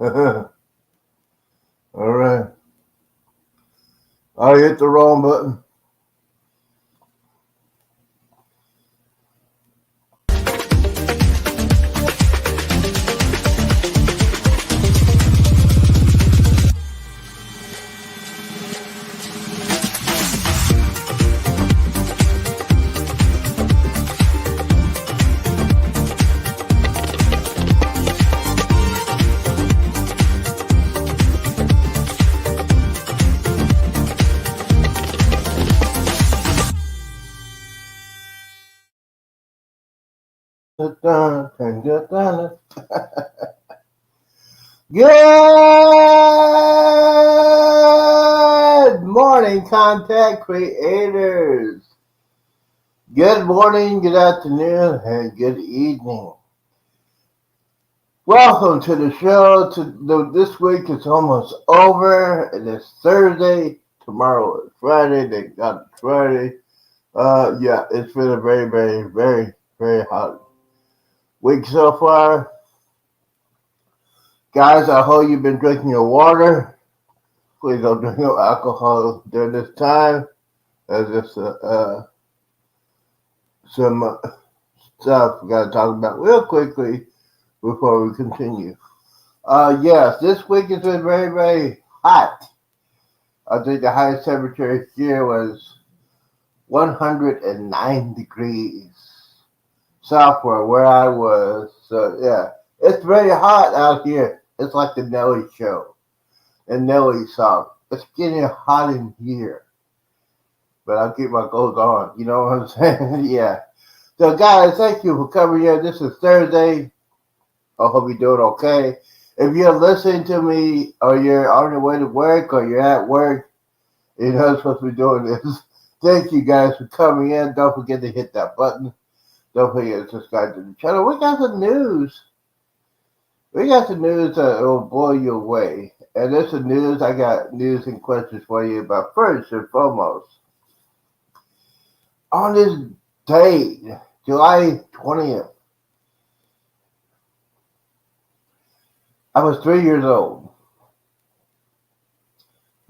All right. I hit the wrong button. Good morning, contact creators. Good morning, good afternoon, and good evening. Welcome to the show. This week is almost over. It is Thursday. Tomorrow is Friday. Thank God it's Friday. Yeah, it's been a very, very, very, very hot week so far. Guys, I hope you've been drinking your water. Please don't drink no alcohol during this time. There's just some stuff we got to talk about real quickly before we continue. Yes, this week has been very, very hot. I think the highest temperature here was 109 degrees southward where I was. So, yeah, it's very hot out here. It's like the Nelly show, the Nelly song. It's getting hot in here. But I'll keep my clothes on. You know what I'm saying? Yeah. So, guys, thank you for coming here. This is Thursday. I hope you're doing okay. If you're listening to me or you're on your way to work or you're at work, you're not supposed to be doing this. Thank you guys for coming in. Don't forget to hit that button. Don't forget to subscribe to the channel. We got some news. We got some news that will blow you away. And this is news. I got news and questions for you. But first and foremost, on this date, July 20th, I was 3 years old.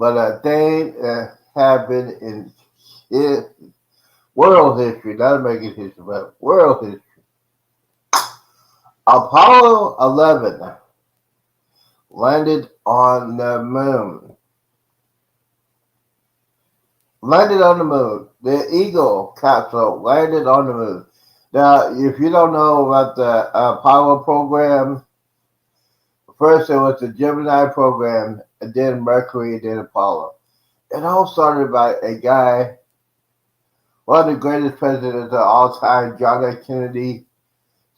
But a day happened in world history, not American history, but world history. Apollo 11 landed on the moon. Landed on the moon. The Eagle capsule landed on the moon. Now, if you don't know about the Apollo program, first it was the Gemini program, and then Mercury, and then Apollo. It all started by a guy, one of the greatest presidents of all time, John F. Kennedy,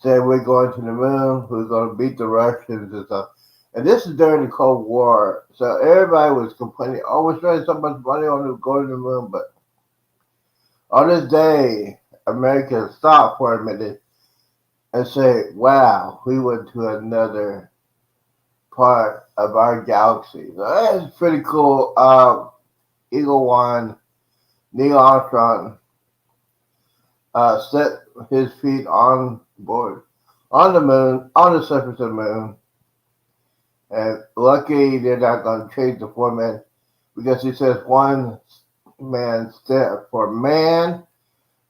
said we're going to the moon, we're going to beat the Russians and stuff. And this is during the Cold War, so everybody was complaining, oh, we're spending so much money on going to the moon, but on this day, America stopped for a minute and said, wow, we went to another part of our galaxy. So that's pretty cool. Eagle One, Neil Armstrong set his feet on board, on the moon, on the surface of the moon. And lucky they're not going to change the format because he says one man step for man.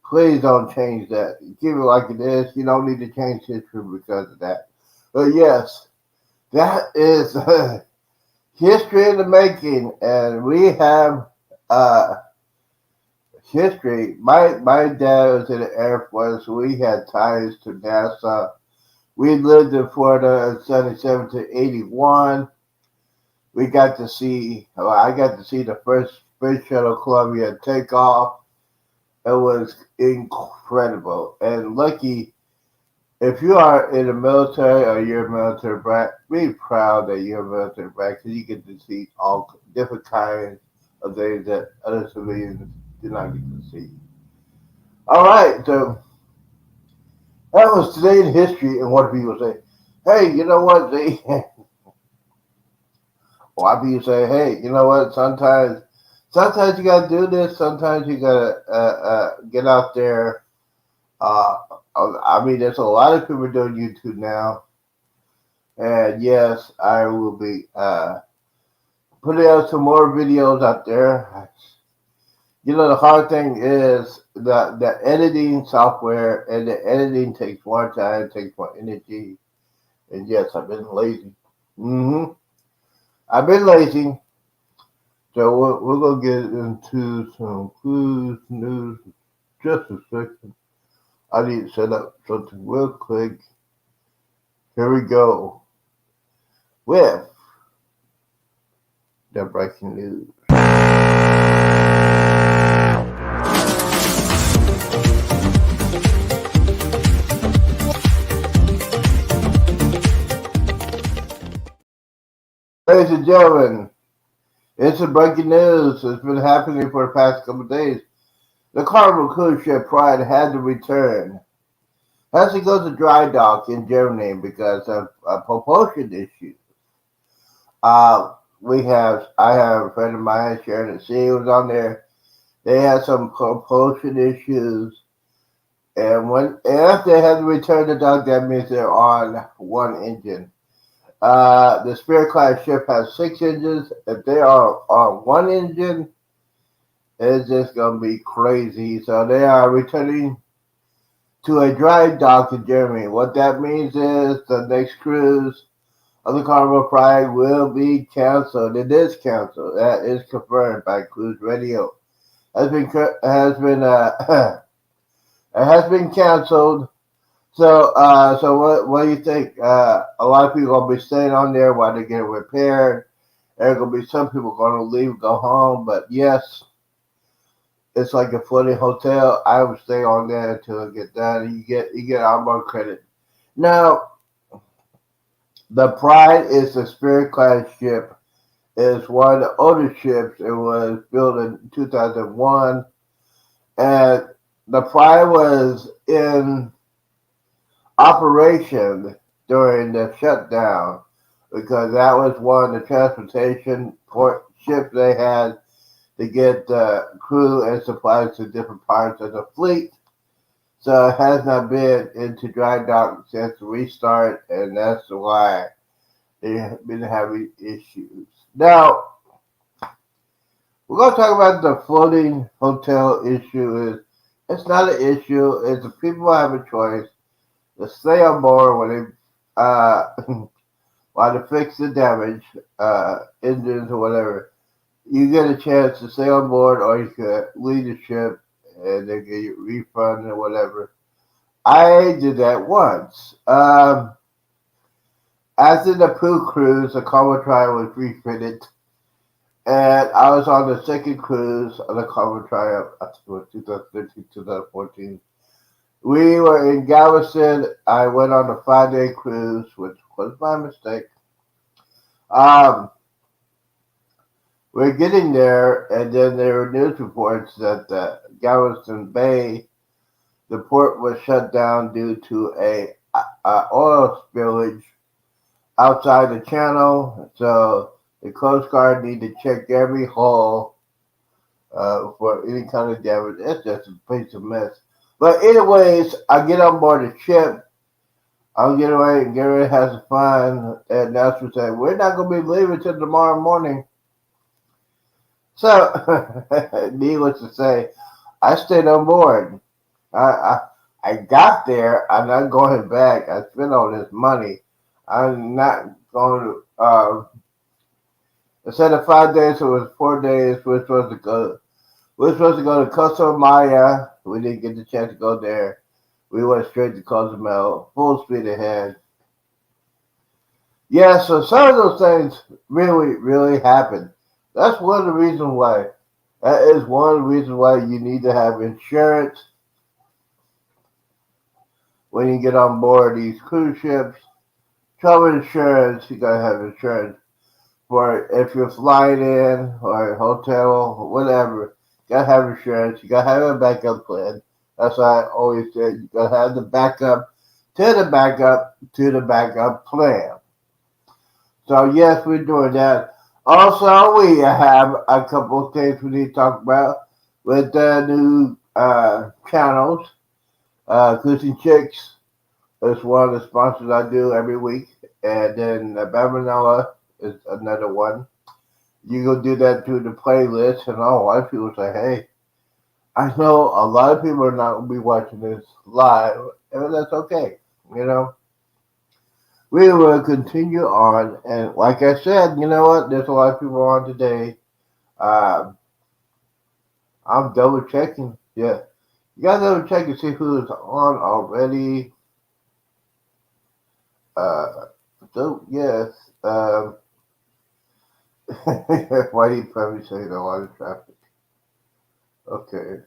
Please don't change that. Keep it like it is. You don't need to change history because of that. But yes, that is history in the making, and we have history. My dad was in the Air Force. So we had ties to NASA. We lived in Florida in 77 to 81. We got to see, well, I got to see the first Space Shuttle Columbia take off. It was incredible. And lucky, if you are in the military or you're a military brat, be proud that you're a military brat because you get to see all different kinds of things that other civilians do not get to see. All right, so that was today in history, and what people say, hey, you know what, Z? Why people say, hey, you know what, sometimes you gotta do this, sometimes you gotta get out there. I mean, there's a lot of people doing YouTube now. And yes, I will be putting out some more videos out there. You know, the hard thing is the editing software, and the editing takes more time, takes more energy. And yes, I've been lazy. I've been lazy. So we're going to get into some cruise news in just a second. I need to set up something real quick. Here we go with the breaking news. Ladies and gentlemen, it's a breaking news. It's been happening for the past couple of days. The Carnival cruise ship Pride had to return. Has to go to dry dock in Germany because of propulsion issues. I have a friend of mine, Sharon and C, was on there. They had some propulsion issues, and if they had to return to dock, that means they're on one engine. The Spirit class ship has 6 engines. If they are on one engine, it's just gonna be crazy. So they are returning to a dry dock in Germany. What that means is the next cruise of the Carnival Pride will be canceled. It is canceled. That is confirmed by Cruise Radio. It has been canceled. So what do you think? A lot of people gonna be staying on there while they get repaired. There gonna be some people gonna leave, go home. But yes, it's like a floating hotel. I would stay on there until it get done. You get onboard credit. Now, the Pride is the Spirit class ship. It's one of the older ships. It was built in 2001, and the Pride was in operation during the shutdown because that was one of the transportation port ships they had to get crew and supplies to different parts of the fleet. So it has not been into dry dock since the restart, and that's why they have been having issues. Now, we're going to talk about the floating hotel issue. It's not an issue. It's the people have a choice to stay on board when they while they fix the damage, engines or whatever. You get a chance to stay on board, or you could leave the ship and they get you a refund or whatever. I did that once. After the Pooh cruise, the Carnival Trial was refitted, and I was on the second cruise of the Carnival Trial. I think it was 2013, 2014. We were in Galveston. I went on a 5-day cruise, which was my mistake. Um, we're getting there, and then there were news reports that Galveston Bay, the port was shut down due to a oil spillage outside the channel. So the Coast Guard need to check every hull for any kind of damage. It's just a piece of mess. But anyways, I get on board the ship. I'm getting ready to have some fun. And that's what said, we're not going to be leaving till tomorrow morning. So, needless to say, I stayed on board. I got there. I'm not going back. I spent all this money. I'm not going to, instead of 5 days, it was 4 days. We're supposed to go to Costa Maya. We didn't get the chance to go there. We went straight to Cozumel, full speed ahead. Yeah, so some of those things really, really happen. That's one of the reasons why. That is one of the reasons why you need to have insurance when you get on board these cruise ships. Travel insurance, you gotta have insurance for if you're flying in or a hotel or whatever. You gotta have insurance. You gotta have a backup plan. That's why I always say you gotta have the backup to the backup to the backup plan. So yes, we're doing that. Also, we have a couple of things we need to talk about with the new channels. Cruising Chicks is one of the sponsors I do every week. and then Babanoa is another one. You go do that through the playlist, and a lot of people say, "Hey, I know a lot of people are not going to be watching this live, and that's okay." You know, we will continue on, and like I said, you know what? There's a lot of people on today. Um, I'm double checking. Yeah, you gotta double check and see who's on already. Uh, so yes. Why do you probably say a lot of traffic? Okay,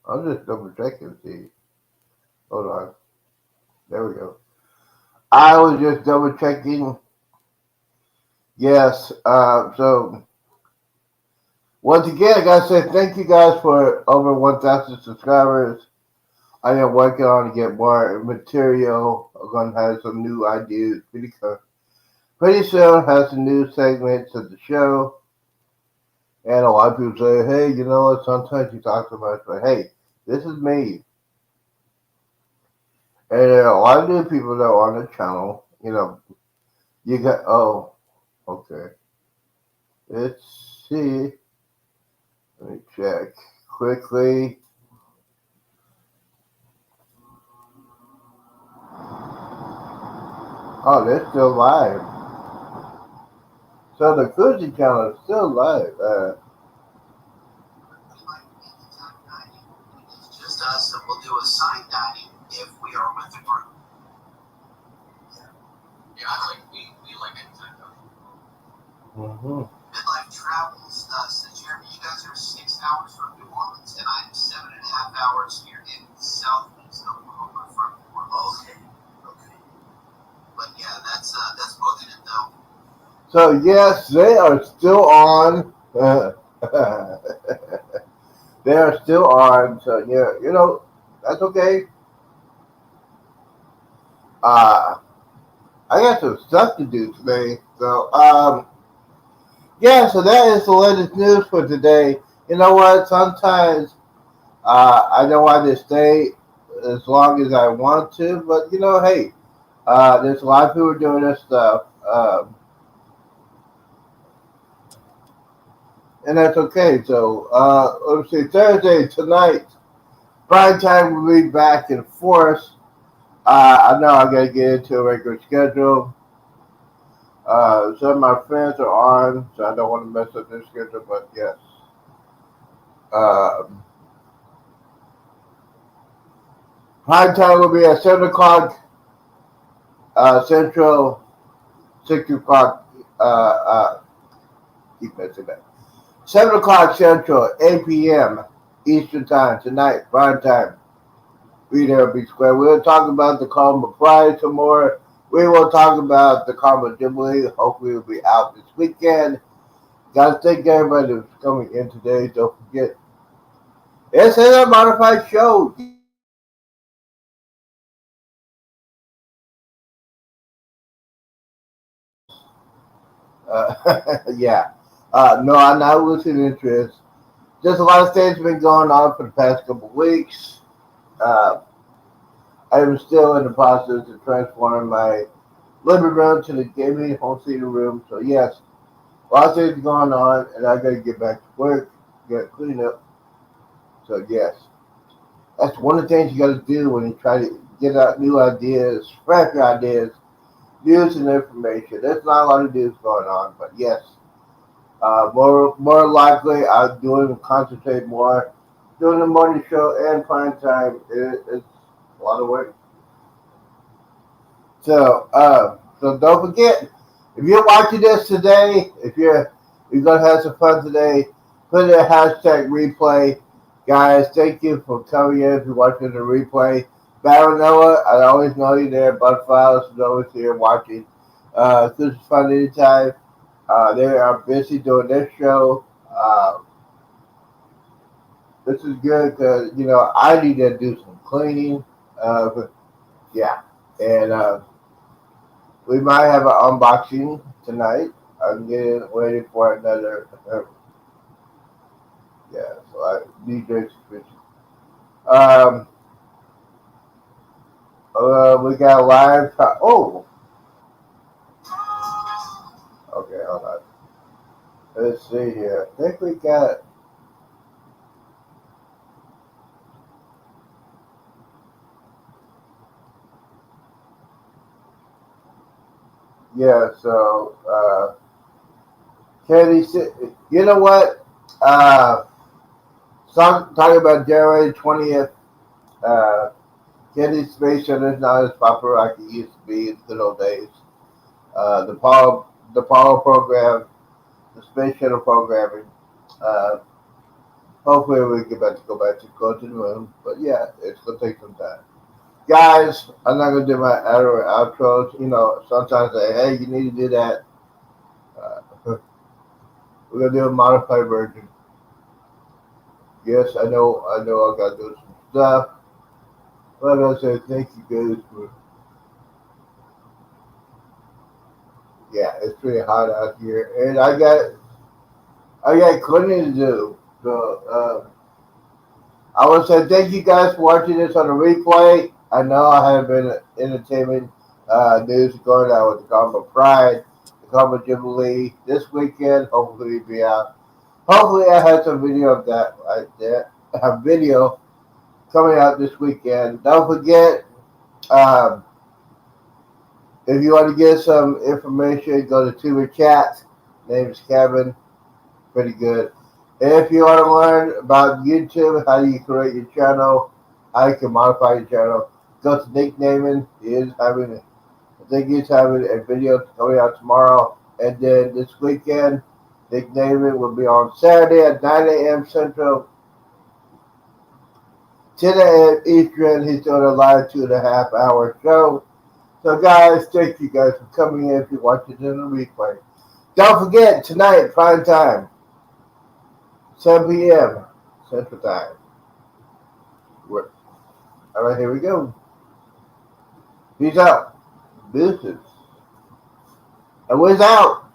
I'll just double check and see. Hold on. There we go. I was just double checking. Yes. So once again, I gotta say thank you guys for over 1,000 subscribers. I am working on to get more material. I'm gonna have some new ideas pretty soon. Have some new segments of the show. And a lot of people say, "Hey, you know what? Sometimes you talk too much." But hey, this is me. And there are a lot of new people that are on the channel. You know, you got. Oh, okay. Let's see. Let me check quickly. Oh, they're still live. So the cruising channel is still live. It's just us, and we'll do a side dining if we are with the group. Yeah, we like anytime dining. Midlife travels. So Jeremy, you guys are 6 hours from New Orleans, and I'm 7.5 hours here in southeast Oklahoma from New Orleans. Okay. Okay. But yeah, that's booking it though. So yes, they are still on. They are still on. So yeah, you know that's okay. Uh, I got some stuff to do today. So yeah. So that is the latest news for today. You know what? Sometimes I don't want to stay as long as I want to, but you know, hey, there's a lot of people doing this stuff. And that's okay. So let's see, Thursday tonight, prime time will be back in force. I know I gotta get into a regular schedule. Some of my friends are on, so I don't want to mess up their schedule. But yes, uh, prime time will be at 7 o'clock Central, 6 o'clock. Keep messing that. 7 o'clock Central, 8 p.m. Eastern time tonight, prime time. Be there, be square. We'll talk about the Karma Prize some more. We will talk about the Karma Jubilee. Hopefully, it'll be out this weekend. Guys, thank everybody that's coming in today. Don't forget, it's a modified show. Yeah. No, I'm not losing interest. Just a lot of things have been going on for the past couple of weeks. Uh, I am still in the process of transforming my living room to the gaming home theater room. So yes, lots of things going on, and I gotta get back to work, get clean up. So yes, that's one of the things you gotta do when you try to get out new ideas, fresh ideas, news and information. There's not a lot of news going on, but yes, more likely I'm doing concentrate more, doing the morning show and prime time. It's a lot of work. So don't forget, if you're watching this today, if you're gonna have some fun today, put in a hashtag replay. Guys, thank you for coming in. If you're watching the replay, Baranoa, I always know you there. Butterflies is always here watching. This is fun anytime. They are busy doing this show. This is good because you know I need to do some cleaning. But yeah, and we might have an unboxing tonight. I'm getting ready for another. Yeah, so I DJ subscription. Um, We got live. Oh, okay, hold on. Let's see here. I think we got. Yeah, so Katie, you know what? Talking about January 20th. Uh, Kennedy's Space Shuttle is not as popular like it used to be in the good old days. The Apollo program, the Space Shuttle programming. Uh, Hopefully we get back to go back to go to the moon. But yeah, it's gonna take some time. Guys, I'm not gonna do my outros. You know, sometimes I say, hey, you need to do that. Uh, we're gonna do a modified version. Yes, I know, I gotta do some stuff. But I say thank you guys for. Yeah, it's pretty hot out here, and I got cleaning to do. So I want to say thank you guys for watching this on the replay. I know I have been entertainment news going out with the Karma Pride, the Karma Jubilee this weekend. Hopefully it'll be out. Hopefully I have some video of that right there. A video coming out this weekend. Don't forget, um, if you want to get some information, go to Tuber Chat. Name's Kevin. Pretty good. If you want to learn about YouTube, how do you create your channel, how you can modify your channel, go to Nick Naaman. I think he's having a video coming out tomorrow. And then this weekend, Nick Naaman will be on Saturday at 9 a.m. Central, 10 a.m. Eastern. He's doing a live 2.5 hour show. So guys, thank you guys for coming in if you watch it in the replay. Don't forget, tonight, prime time. 7 p.m. Central Time. All right, here we go. Peace out. Business. And where's out?